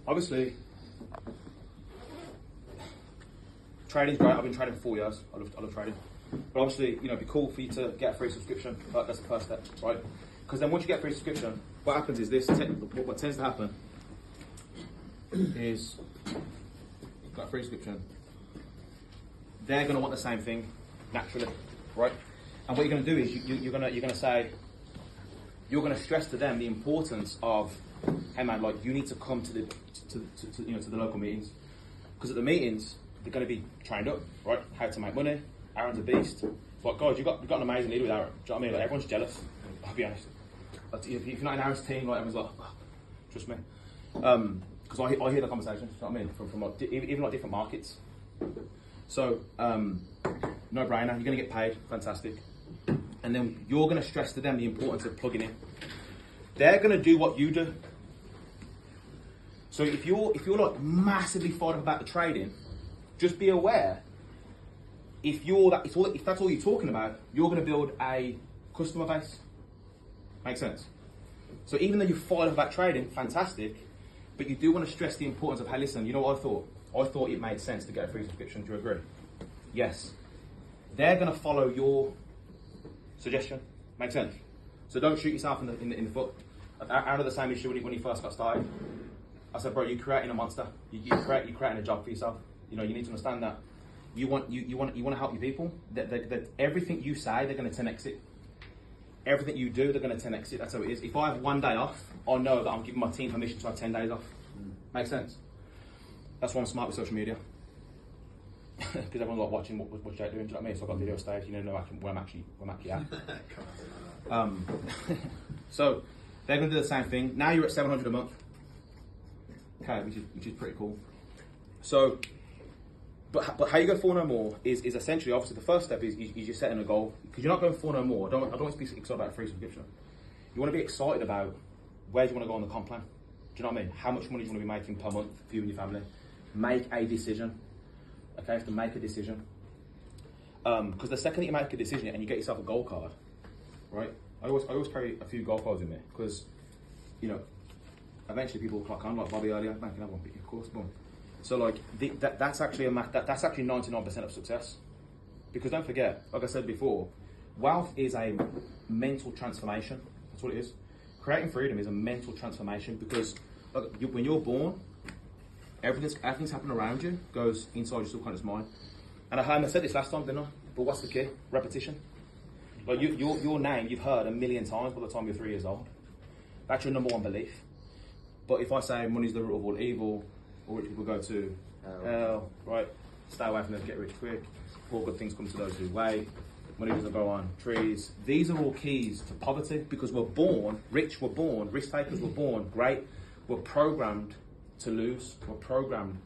obviously, trading's great. I've been trading for 4 years. I love trading. But obviously, you know, it'd be cool for you to get a free subscription. That's the first step, right? Because then once you get a free subscription, what happens is this, what tends to happen is, you've got a free subscription, they're going to want the same thing, naturally, right? And what you're going to do is you're going to say, you're going to stress to them the importance of, hey man, like you need to come to the local meetings, because at the meetings they're going to be trained up, right? How to make money. Aaron's a beast. It's like, guys, you've got an amazing leader with Aaron. Do you know what I mean? Like everyone's jealous. I'll be honest. If you're not in Aaron's team, like everyone's like, oh, trust me. Because I hear the conversations. You know what I mean? From like, even like different markets. So no brainer. You're going to get paid. Fantastic. And then you're going to stress to them the importance of plugging in. They're going to do what you do. So if you're like massively fired up about the trading, just be aware. If that's all you're talking about, you're going to build a customer base. Makes sense? So even though you're fired up about trading, fantastic, but you do want to stress the importance of, hey, listen, you know what I thought? I thought it made sense to get a free subscription. Do you agree? Yes. They're going to follow your suggestion. Makes sense? So don't shoot yourself in the foot. Out of the same issue when you first got started. I said, bro, you're creating a monster. You're creating a job for yourself. You know, you need to understand that. You want to help your people. That everything you say, they're going to 10x it. Everything you do, they're going to 10x it. That's how it is. If I have 1 day off, I know that I'm giving my team permission to have 10 days off. Makes sense? That's why I'm smart with social media. Because everyone's like watching what Jake doing. Do you know what I mean? So I've got video stage. You know where I'm actually at. So they're going to do the same thing. Now you're at 700 a month. Okay, which is pretty cool. So. But how you go for no more is essentially, obviously, the first step is you're setting a goal. Because you're not going for no more. I don't want to be excited about a free subscription. You want to be excited about where do you want to go on the comp plan. Do you know what I mean? How much money do you want to be making per month for you and your family? Make a decision. Okay, you have to make a decision. Because the second that you make a decision and you get yourself a goal card, right? I always carry a few goal cards with me because, you know, eventually people will clock on, like Bobby earlier, man, can have one, of course, boom. So like that's actually that's actually 99% of success, because don't forget, like I said before, wealth is a mental transformation. That's what it is. Creating freedom is a mental transformation because when you're born, everything's happening around you goes inside your subconscious mind. And I said this last time, didn't I? But what's the key? Repetition. Like your name you've heard 1,000,000 times by the time you're 3 years old. That's your number one belief. But if I say money's the root of all evil, or rich people go to hell, right? Stay away from them, get rich quick. All good things come to those who wait. Money doesn't grow on trees. These are all keys to poverty because we're born rich, we're born risk takers, we're born great. We're programmed to lose, we're programmed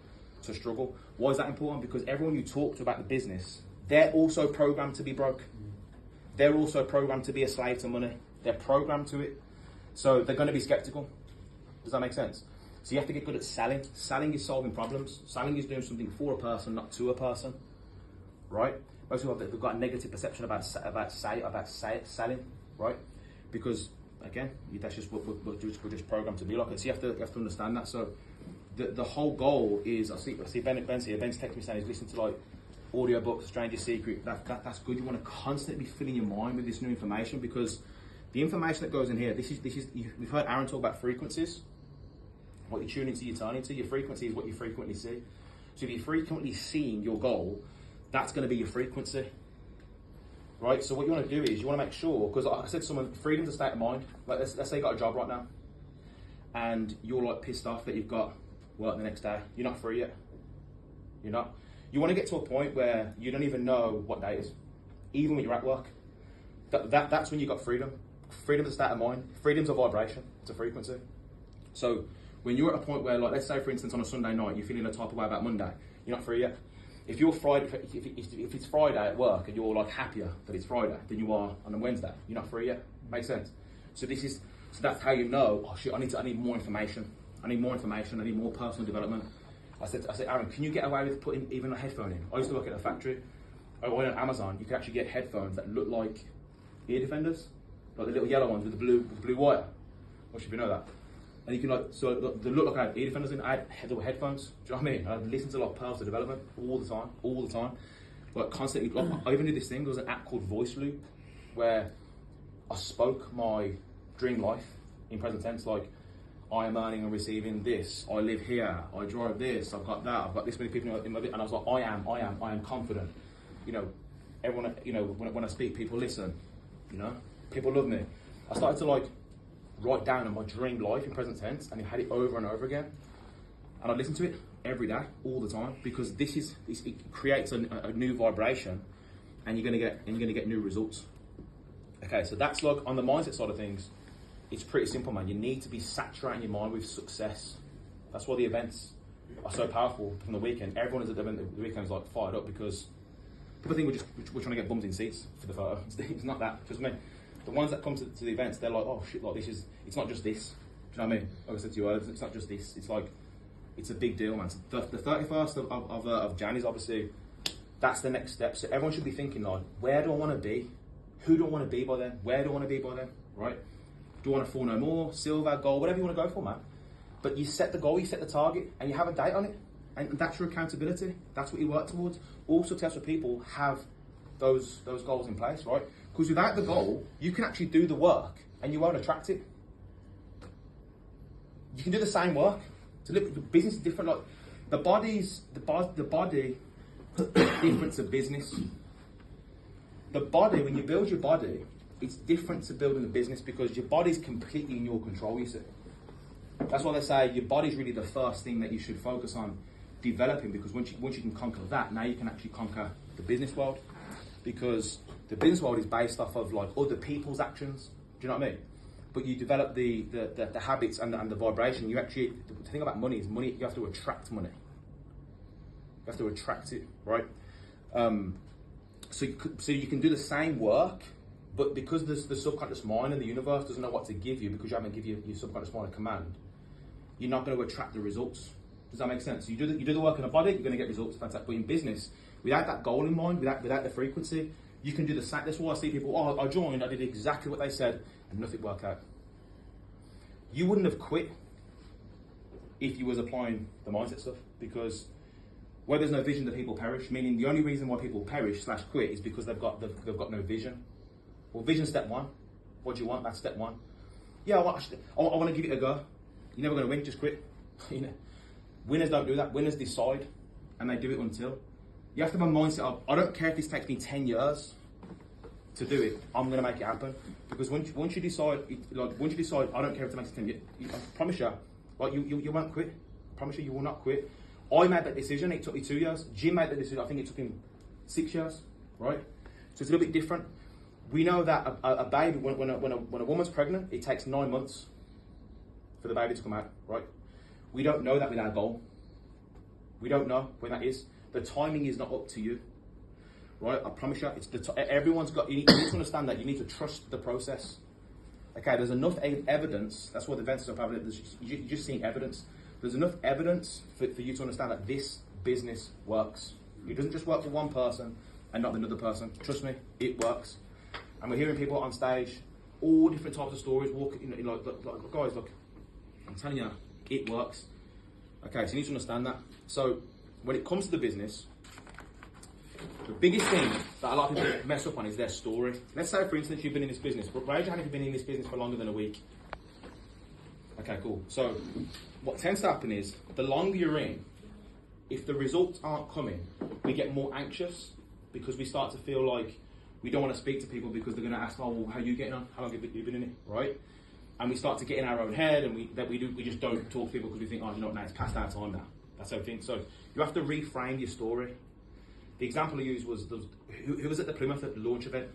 to struggle. Why is that important? Because everyone you talk to about the business, they're also programmed to be broke. They're also programmed to be a slave to money. They're programmed to it. So they're going to be skeptical. Does that make sense? So you have to get good at selling. Selling is solving problems. Selling is doing something for a person, not to a person, right? Most people have got a negative perception about selling, right? Because again, that's just what we're just programmed to be like it. So you have to understand that. So the whole goal is, I see Ben's here. Ben's texting me saying he's listening to like audiobooks, Stranger Secret. That's good. You want to constantly be filling your mind with this new information because the information that goes in here. This is we've heard Aaron talk about frequencies. What you tune into, you turn into. Your frequency is what you frequently see. So if you're frequently seeing your goal, that's going to be your frequency, right? So what you want to do is you want to make sure, because like I said to someone, freedom's a state of mind. Like let's say you got a job right now, and you're like pissed off that you've got work the next day. You're not free yet. You're not. You want to get to a point where you don't even know what day it is, even when you're at work. That's when you got freedom. Freedom's a state of mind. Freedom's a vibration. It's a frequency. So when you're at a point where, like, let's say for instance on a Sunday night, you're feeling a type of way about Monday, you're not free yet. If it's Friday at work and you're like happier that it's Friday than you are on a Wednesday, you're not free yet. Makes sense. So that's how you know. Oh shit! I need more information. I need more information. I need more personal development. I said, Aaron, can you get away with putting even a headphone in? I used to work at a factory. I went on Amazon. You can actually get headphones that look like ear defenders, like the little yellow ones with the blue wire. What should you know that? And you can they look like I had ear defenders in. I had little headphones. Do you know what I mean? I listened to like personal development all the time. Like constantly. Like, I even did this thing. There was an app called Voice Loop, where I spoke my dream life in present tense. Like, I am earning and receiving this. I live here. I drive this. I've got that. I've got this many people in my. And I was like, I am confident. You know, everyone. You know, when I speak, people listen. You know, people love me. I started to like write down on my dream life in present tense, and I had it over and over again. And I listened to it every day, all the time, because it creates a new vibration, and you're gonna get new results. Okay, so that's like on the mindset side of things. It's pretty simple, man. You need to be saturating your mind with success. That's why the events are so powerful from the weekend. Everyone is at the event the weekend is like fired up because people think we're trying to get bums in seats for the photo. It's not that. Just me. The ones that come to the events, they're like, oh shit, like it's not just this. Do you know what I mean? Like I said to you earlier, it's not just this. It's like, it's a big deal, man. So the 31st of Jan is obviously, that's the next step. So everyone should be thinking like, where do I want to be? Who do I want to be by then? Where do I want to be by then? Right? Do I want to fall no more? Silver, gold, whatever you want to go for, man. But you set the goal, you set the target, and you have a date on it. And that's your accountability. That's what you work towards. All successful people have those goals in place, right? Because without the goal, you can actually do the work and you won't attract it. You can do the same work. So look, the business is different. Like the body different to business. The body, when you build your body, it's different to building a business because your body's completely in your control, you see. That's why they say your body's really the first thing that you should focus on developing, because once you can conquer that, now you can actually conquer the business world. Because the business world is based off of like other people's actions. Do you know what I mean? But you develop the habits and the vibration. You actually, the thing about money is money. You have to attract money. You have to attract it, right? So you can do the same work, but because the subconscious mind and the universe doesn't know what to give you, because you haven't given your subconscious mind a command, you're not going to attract the results. Does that make sense? So you do the work in the body, you're going to get results. Fantastic. But in business, without that goal in mind, without the frequency, you can do the same. That's why I see people, I joined, I did exactly what they said, and nothing worked out. You wouldn't have quit if you was applying the mindset stuff, because where there's no vision, the people perish. Meaning the only reason why people perish / quit is because they've got no vision. Well, vision step one. What do you want? That's step one. Yeah, I want to give it a go. You're never going to win. Just quit. You know, winners don't do that. Winners decide, and they do it until. You have to have a mindset of, I don't care if this takes me 10 years to do it. I'm going to make it happen. Because once you decide, I don't care if it makes 10 years. I promise you, like you won't quit. I promise you will not quit. I made that decision. It took me 2 years. Jim made that decision. I think it took him 6 years. Right? So it's a little bit different. We know that a baby, when a woman's pregnant, it takes 9 months for the baby to come out. Right? We don't know that with our goal. We don't know when that is. The timing is not up to you, right? I promise you, it's everyone's got. You need to understand that you need to trust the process. Okay, there's enough evidence. That's what the events are about. You're just seeing evidence. There's enough evidence for you to understand that this business works. It doesn't just work for one person and not another person. Trust me, it works. And we're hearing people on stage, all different types of stories. Like guys, look, I'm telling you, it works. Okay, so you need to understand that. So when it comes to the business, the biggest thing that a lot of people mess up on is their story. Let's say, for instance, you've been in this business. Raise your hand if you've been in this business for longer than a week. Okay, cool. So what tends to happen is, the longer you're in, if the results aren't coming, we get more anxious because we start to feel like we don't want to speak to people because they're going to ask, oh, well, how are you getting on? How long have you been in it, right? And we start to get in our own head, and we just don't talk to people because we think, oh, you know what, now it's past our time now. That's everything. So you have to reframe your story. The example I used was, who was at the Plymouth at the launch event?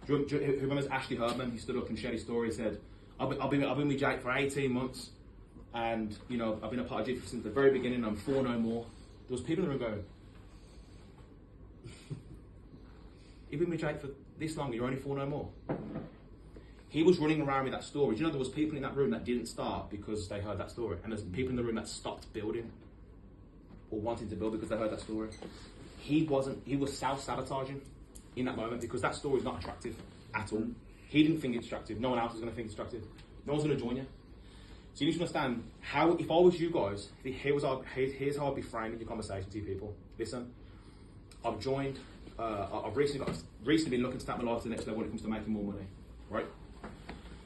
Who remembers Ashley Herdman? He stood up and shared his story. He said, I've been with Jake for 18 months, and you know I've been a part of Jake since the very beginning. I'm 4 no more. There was people in the room going, you've been with Jake for this long, and you're only 4 no more. He was running around with that story. Do you know there was people in that room that didn't start because they heard that story, and there's people in the room that stopped building or wanting to build because they heard that story. He was self-sabotaging in that moment because that story is not attractive at all. He didn't think it's attractive. No one else is going to think it's attractive. No one's going to join you. So you need to understand how, if I was you guys, here's how I'd be framing your conversation to you people. Listen, I've joined, I've recently been looking to take my life to the next level when it comes to making more money, right?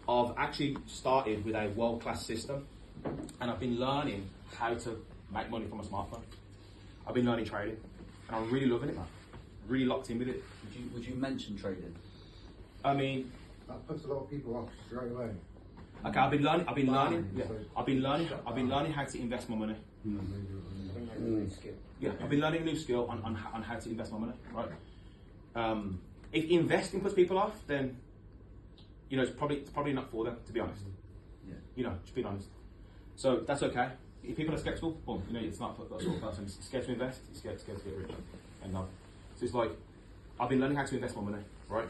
I've actually started with a world-class system, and I've been learning how to make money from a smartphone. I've been learning trading, and I'm really loving it, man. Really locked in with it. Would you mention trading? I mean, that puts a lot of people off straight away. Okay, I've been learning how to invest my money. Yeah, I've been learning a new skill on how to invest my money, right? If investing puts people off, then, you know, it's probably not for them, to be honest. Yeah. You know, just being honest. So that's okay. If people are skeptical, well, you know, it's not that sort of person. It's scared to invest, it's scared to get rich. And so it's like, I've been learning how to invest my money, right?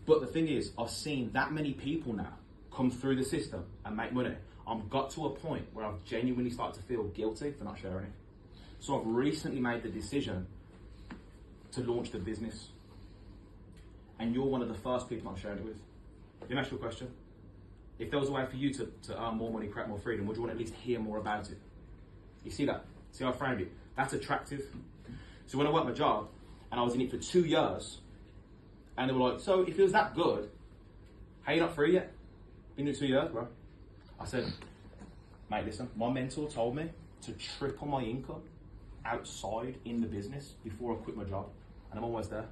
But the thing is, I've seen that many people now come through the system and make money. I've got to a point where I've genuinely started to feel guilty for not sharing it. So I've recently made the decision to launch the business. And you're one of the first people I'm sharing it with. Let me ask you a question. If there was a way for you to earn more money, create more freedom, would you want to at least hear more about it? You see that? See how I framed it? That's attractive. So when I worked my job, and I was in it for 2 years, and they were like, so if it was that good, how are you not free yet? Been doing 2 years, bro. I said, mate, listen, my mentor told me to triple my income outside in the business before I quit my job, and I'm almost there.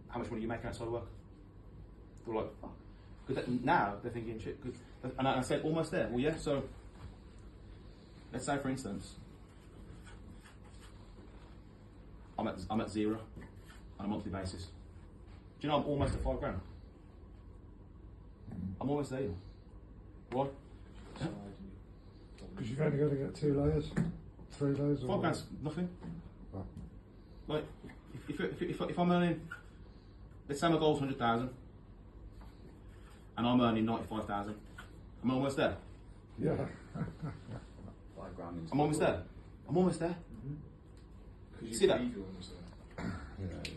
How much money are you making outside of work? They were like, fuck. Because now they're thinking, shit. And I said, almost there. Well, yeah, so let's say, for instance, I'm at zero on a monthly basis. Do you know I'm almost at $5 grand? I'm almost there. What? Because you've only got to get 2 layers, 3 layers. $5 grand's nothing. Oh. Like, if I'm earning, let's say my goal's 100,000, and I'm earning 95,000, I'm almost there. Yeah. $5 grand. I'm almost there. I'm almost there. Mm-hmm. See that?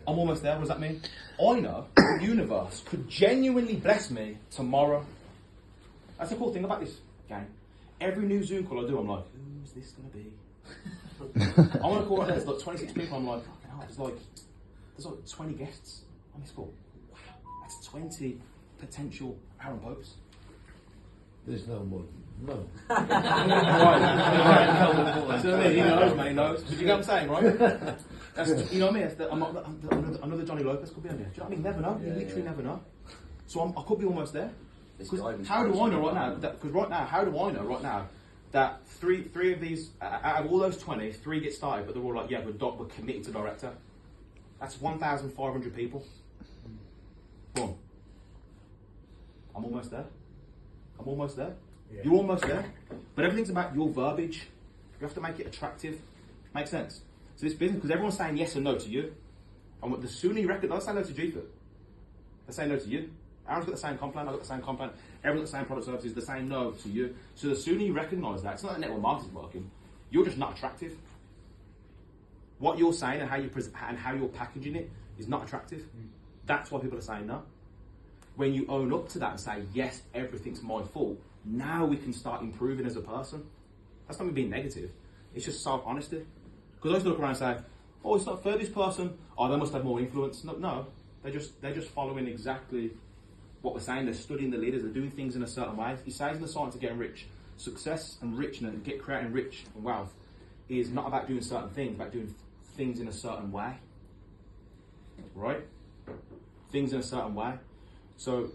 I'm almost there. What does that mean? I know the universe could genuinely bless me tomorrow. That's the cool thing about this game. Every new Zoom call I do, I'm like, who's this going to be? I want to call right there. There's like 26 people. I'm like, fucking hell, there's like 20 guests on this call. Wow, that's 20 potential Aaron Popes. There's no more. No. Right. So I mean, he knows, man, he knows. But you get what I'm saying, right? That's, you know what I mean? That's another Johnny Lopez could be on there. Do you know what I mean? Never know. You literally never know. So I could be almost there. How do I know right now? Because right now, how do I know right now that three of these, out of all those 20, 3 get started, but they're all like, yeah, we're committed to director. That's 1,500 people. Boom. I'm almost there. I'm almost there. Yeah. You're almost there. But everything's about your verbiage. You have to make it attractive. Makes sense? So this business, because everyone's saying yes and no to you. And the sooner you reckon, they'll say no to G-Fit. They'll say no to you. Aaron's got the same comp plan, I've got the same comp plan, everyone's got the same product services, they're saying no to you. So the sooner you recognise that, it's not that network marketing's working, you're just not attractive. What you're saying and how you're packaging it is not attractive. That's why people are saying no. When you own up to that and say, yes, everything's my fault, now we can start improving as a person. That's not me being negative, it's just self-honesty. Because I used to look around and say, oh, it's not fair, this person, oh, they must have more influence. No, they're just following exactly what we're saying. They're studying the leaders, they're doing things in a certain way. He says in the science of getting rich, success and richness, and creating rich and wealth is not about doing certain things, about doing things in a certain way. Right? Things in a certain way. So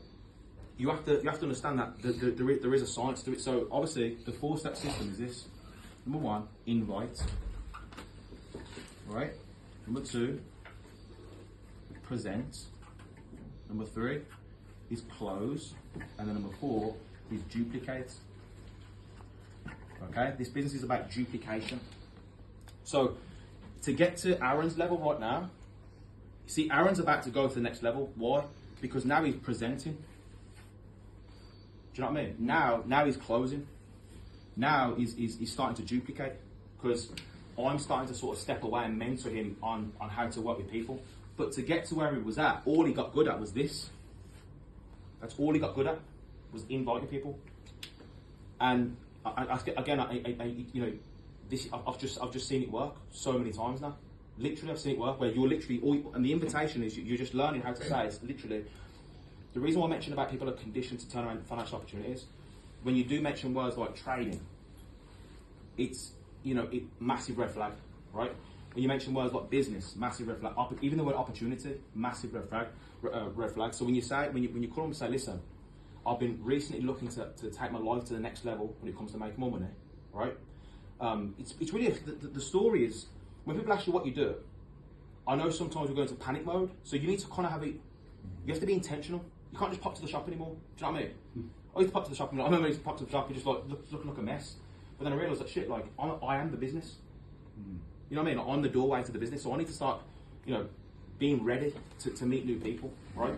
you have to understand that there is a science to it. So obviously the 4-step system is this. Number 1, invite. Right? Number 2, present. Number 3 is close. And then number 4 is duplicate. Okay? This business is about duplication. So to get to Aaron's level right now, you see Aaron's about to go to the next level. Why? Because now he's presenting. Do you know what I mean? Now he's closing. Now he's starting to duplicate. Because I'm starting to sort of step away and mentor him on how to work with people. But to get to where he was at, all he got good at was this. That's all he got good at. was inviting people. And you know, this I've just seen it work so many times now. Literally, I've seen it work where you're literally and the invitation is you're just learning how to say. It's literally the reason why I mentioned about people are conditioned to turn around financial opportunities. When you do mention words like trading, it's massive red flag, right? When you mention words like business, massive red flag. Even the word opportunity, massive red flag. Red flag. So when you call them and say, listen, I've been recently looking to take my life to the next level when it comes to making more money, right? It's really the story is when people ask you what you do. I know sometimes we go into panic mode, so you need to kind of have it. You have to be intentional. You can't just pop to the shop anymore. Do you know what I mean? I used to pop to the shop. I remember I used to pop to the shop and just like looking like a mess. But then I realised that shit, like I am the business. You know what I mean? I'm the doorway to the business, so I need to start, being ready to meet new people, right?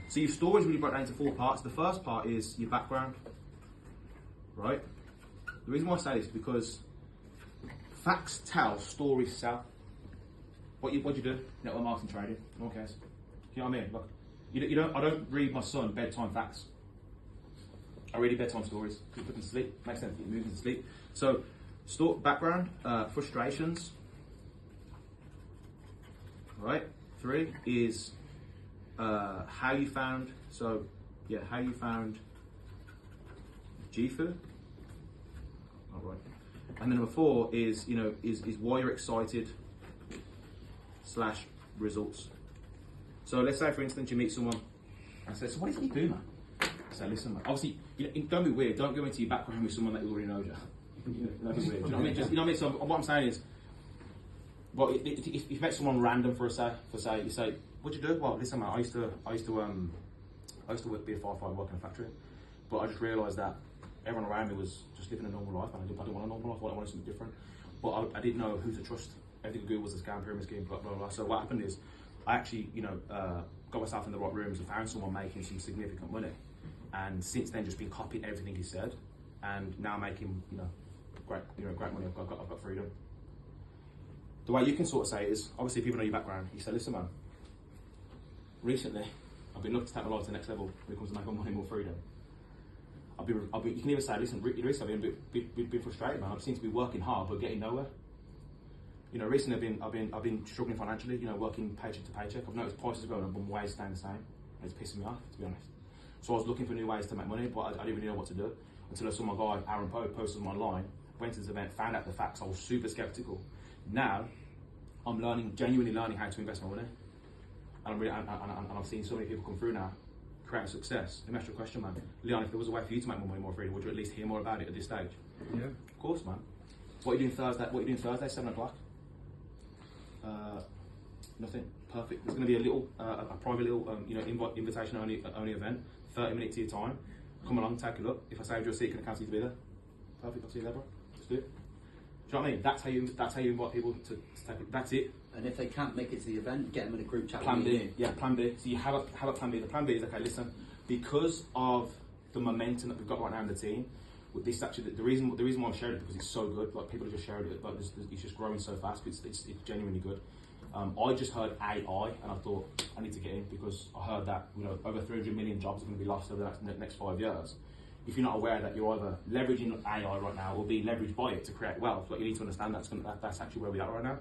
So your story's really broken down into 4 parts. The first part is your background, right? The reason why I say this is because facts tell, stories sell. What you do? Network marketing, trading. No one cares. You know what I mean? Look, you don't. I don't read my son bedtime facts. I read bedtime stories. You put them to sleep. Makes sense. You move them to sleep. So, background, frustrations. Right. 3 is how you found. So, yeah, how you found GFU. All right. And then number 4 is is why you're excited / results. So let's say, for instance, you meet someone and say, so what is it you do, man? I say, listen, man. Obviously, don't be weird. Don't go into your background with someone that you already know. Don't be weird. You know what I mean? You know what I mean? So what I'm saying is, well, if you met someone random you say, what'd you do? Well, listen, man, I used to be a firefighter, work in a factory, but I just realised that everyone around me was just living a normal life, and I didn't want a normal life. I wanted something different, but I didn't know who to trust. Everything I Googled was a scam, pyramid scheme, blah blah blah. So what happened is, I actually, got myself in the right rooms and found someone making some significant money, and since then just been copying everything he said, and now making great money. I've got freedom. The way you can sort of say it is, obviously, people know your background. You say, listen, man. Recently, I've been looking to take my life to the next level when it comes to making more money, more freedom. You can even say, listen, recently I've been frustrated, man. I seem to be working hard but getting nowhere. Recently I've been struggling financially. Working paycheck to paycheck. I've noticed prices are going up, but wages staying the same. It's pissing me off, to be honest. So I was looking for new ways to make money, but I didn't really know what to do until I saw my guy Aaron Poe posted them online. Went to this event, found out the facts. I was super skeptical. Now I'm genuinely learning how to invest my money, and I've seen so many people come through now, creating success. Let me ask you a question, man. Leon, if there was a way for you to make more money, more freedom, would you at least hear more about it at this stage? Yeah. Of course, man. What are you doing Thursday? 7 o'clock. Nothing. Perfect. There's going to be a private little, invitation only event. 30 minutes of your time. Come along, take a look. If I saved your seat, can I cancel you to be there? Perfect. I'll see you there, bro. Let's do it. Do you know what I mean? That's how you invite people to take it. That's it. And if they can't make it to the event, get them in a group chat. Plan B. Yeah, plan B. So you have a plan B. The plan B is, okay, listen, because of the momentum that we've got right now in the team, with this actually, the reason why I'm sharing it, because it's so good. Like, people are just sharing it. Like, it's just growing so fast. It's genuinely good. I just heard AI, and I thought I need to get in, because I heard that over 300 million jobs are going to be lost over the next 5 years. If you're not aware that you're either leveraging AI right now or being leveraged by it to create wealth, like, you need to understand that's actually where we are right now.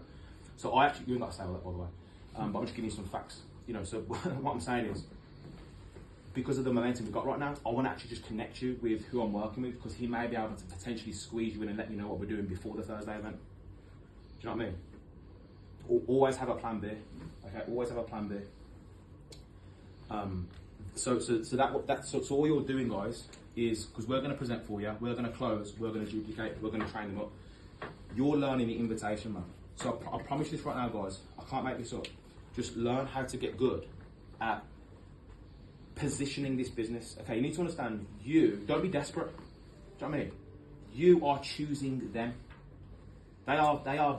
So you haven't got to say all that, by the way. But I'm just giving you some facts. So what I'm saying is, because of the momentum we've got right now, I want to actually just connect you with who I'm working with, because he may be able to potentially squeeze you in and let you know what we're doing before the Thursday event. Do you know what I mean? Always have a plan B. Okay, always have a plan B. So all you're doing, guys, is, because we're going to present for you, we're going to close, we're going to duplicate, we're going to train them up. You're learning the invitation, man. So I promise you this right now, guys. I can't make this up. Just learn how to get good at positioning this business. Okay, you need to understand, don't be desperate. Do you know what I mean? You are choosing them. They are